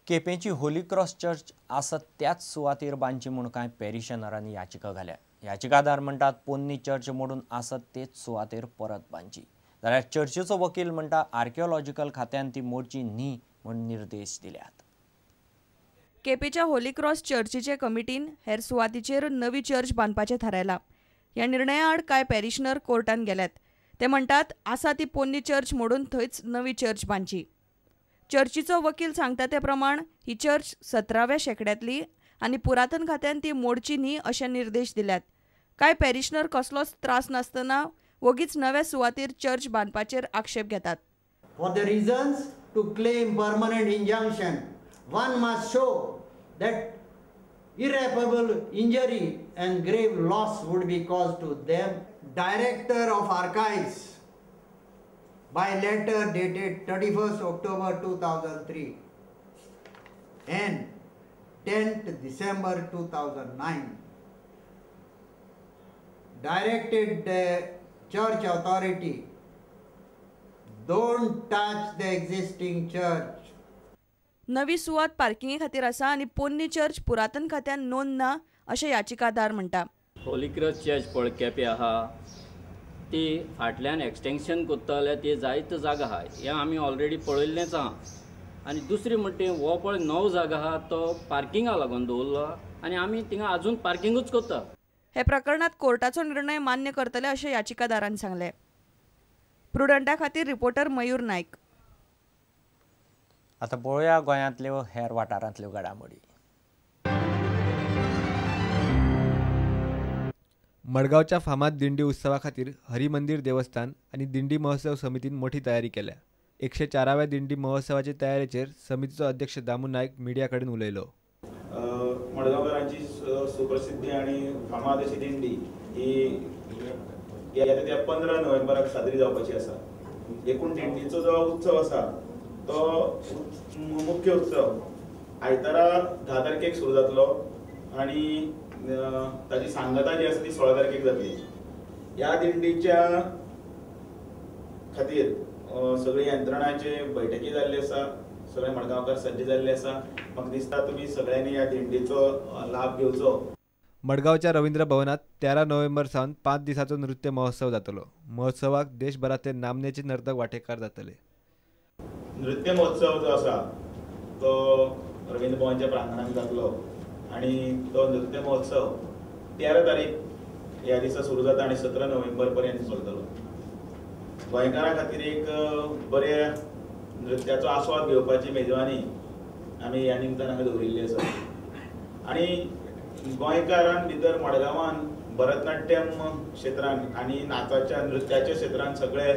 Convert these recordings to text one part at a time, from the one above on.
केपेंची Holy cross church आसा त्याच सुवातेर बांदची म्हूण कांय पॅरिशनरांनी याचिका घाल्या. याचिकादार म्हणटात पोन्नी चर्च मोडून आसा तेच सुवातेर परत बांदची. जाल्यार चर्चीचो वकील म्हणटा आर्किओलॉजिकल खात्यान ती मोडची न्ही म्हूण निर्देश दिल्यात. केपेच्या होली क्रॉस चर्चीचे कमिटीन हेर सुवातीचेर नवी चर्च बांदपाचें थारायलां. ह्या निर्णया आड कांय पॅरिशनर कोर्टान गेल्यात. ते म्हणटात आसा ती पोन्नी चर्च मोडून थंयच नवी चर्च बांदची. चर्चीचो वकील सांगता ते प्रमाण ही चर्च 17व्या शेंकड्यांतली आनी पुरातन खात्यान ती मोडची न्ही अशे निर्देश दिल्यात. कांय पॅरिशनर कसलोच त्रास नासतना वगीच नव्या सुवातेर चर्च बांदपाचेर आक्षेप घेतात. For the reasons to claim permanent injunction, one must show that irreparable injury and grave loss would be caused to them. Director of Archives by letter dated 31st October 2003 and 10th December 2009 directed the church authority, don't touch the existing church. नवी सुवात पार्किंगे खातीर आसा आनी पोन्नी church पुरातन खात्यान नोंद ना अशें याचिकादार म्हणटा. होली क्रॉस चर्च पळय केपें आहा ती फाटल्यान एक्सटेंशन कोत्ता जाल्यार ती जायत जागा आहा हें आमी ऑलरेडी पळयल्लेंच आहा. आनी दुसरी म्हणटा हो पळय नवो जागा आहा तो पार्किंगाक लागून दवरलो आनी आमी थिंगा आजून पार्किंगूच कोत्ता. हे प्रकरणात कोर्टाचो निर्णय मान्य करतले अशें याचिकादारान सांगलें. प्रुडंटा खातीर रिपोर्टर मयूर नायक. आतां पळोवया गोंयांतल्यो हेर वाठारांतल्यो घडामोडी. मडगावच्या फामाद दिंडी उत्सवा खातीर हरिमंदिर देवस्थान आणि दिंडी महोत्सव समितीन मोठी तयारी केल्या. 104व्या दिंडी महोत्सवाचे तयारेचेर समितीचो अध्यक्ष दामू नायक मिडिया कडेन उलयलो. मडगावकरांची सुप्रसिद्धी आणि फामाद अशी दिंडी ही येता त्या 15 नोव्हेंबराक साजरी जावपाची आसा. एकूण दिंडीचो जो उत्सव आसा तो मुख्य उत्सव आयतारा 10 तारखेक सुरू जातलो आणि ताची सांगता जी आसा ती 16 तारखेक जातली. ह्या दिंडीच्या खातीर सगळी यंत्रणाचे बैठकी जाल्ली आसा. सगळे मडगांवकार सज्ज जाल्ले आसा. म्हाका दिसता तुमी सगळ्यांनी ह्या दिंडीचो लाभ घेवचो. मडगावच्या रवींद्र भवनात 13 नोव्हेंबर सावन 5 दिसाचो नृत्य महोत्सव जातलो. महोत्सवाक देशभरातले नामनेचे नर्तक वांटेकार जातले. नृत्य महोत्सव जो आसा तो रवींद्र भवनच्या प्रांगणात जातलो आणि तो नृत्य महोत्सव 13 तारीख ह्या दिसा सुरू जाता आणि 17 नोव्हेंबर पर्यंत चलतलो. गोंयकारां खातीर एक बरे नृत्याचो आस्वाद घेवपाची मेजवानी आमी ह्या निमतान हांगा दवरिल्ली आसा. आणि गोंयकारां भितर मडगांवान भरतनाट्यम क्षेत्रांत आणि नाचाच्या नृत्याच्या क्षेत्रांत सगळे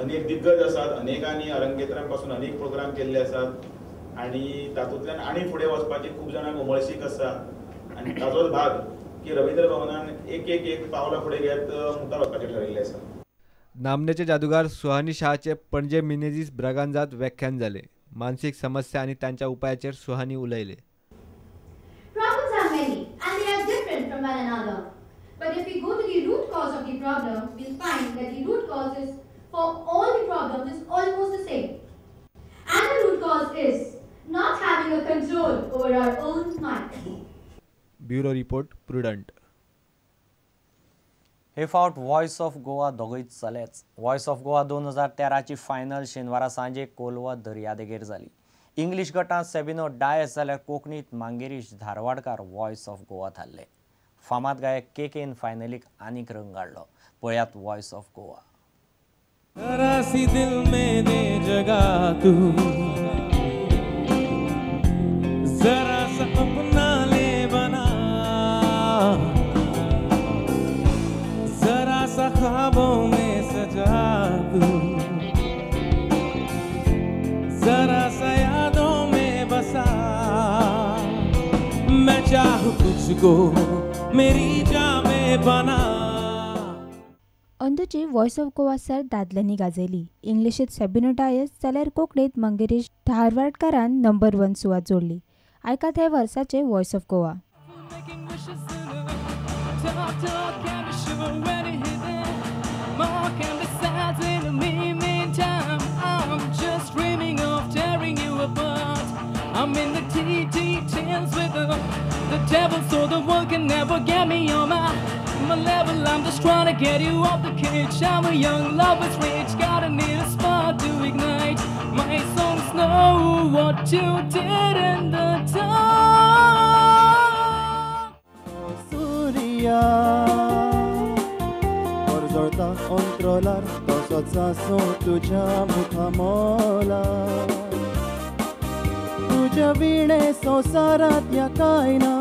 अनेक दिग्गज आसात. अनेकांनी अरंगेत्रां पासून अनेक प्रोग्राम केल्ले आसात आणि तातूंतल्यान आनी फुडें वचपाची खूब जाणांक उमळशीक आसा. आनी ताजोच भाग की रवींद्र भवनान एक पावलां फुडें घेत मुखार वचपाचें ठरयिल्लें आसा. नामनेचे जादूगार सुहानी शाहचे पणजे मिनेझीस ब्रागांजात व्याख्यान जाले. मानसिक समस्या आणि त्यांच्या उपायाचेर सुहानी उलयले. Problems are many and they are different from one another. But if we go to the root cause of the problem, we'll find that the root causes for all the problems is almost the same. And the root cause is not having a control over our own mind. Bureau report Prudent. हे फावट Voice of Goa दोगयच चलेच. Voice of Goa 2013 ची final शेनवारा सांजे कोलवा दर्यादेगेर जाली. English गटांत सेबिनो डायस जाल्यार कोंकणीत मांगेरीश धारवाडकार व्हॉइस ऑफ गोवा थारले. फामाद गायक केकेन फायनलीक आनीक रंग हाडलो. पळयात व्हॉइस ऑफ गोवा. जरा सी दिल मैंने जगा तू जरा सा अपना ले बना जरा सा ख्वाबों में सजा तू जरा सा यादों में बसा मैं चाहूं तुझको मेरी जान में बना. अंदूची व्हॉइस ऑफ गोवा सर दादल्यांनी गाजयली. इंग्लिशीत सेबिनो डायस जाल्यार कोंकणीत मंगेरीश धारवाडकारान नंबर 1 सुवात जोडली. आयकात हे वर्साचे Voice of Goa. More can be said in the meantime. never get me on my level. I'm just trying to get you off the cage. I'm a young lover's rage, gotta need a spark to ignite. My songs know what you did in the dark. Surya, orzorta controlar todos asos tuya mukamola. Tuya vine संसारात या कायना,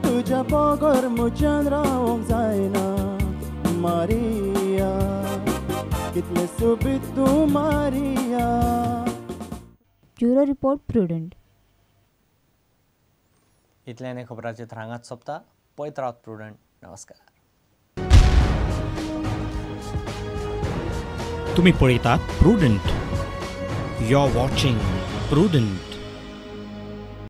तुझ्या पोगोर मुच्यान रावंक जायना. Maria, कितले सोबीत तूं Maria. Bureau report prudent. इतल्यान खबरांचेर हांगाच सोंपता. पळयत रावत प्रुडंट. नमस्कार. तुम्ही पळयतात Prudent. You are watching prudent.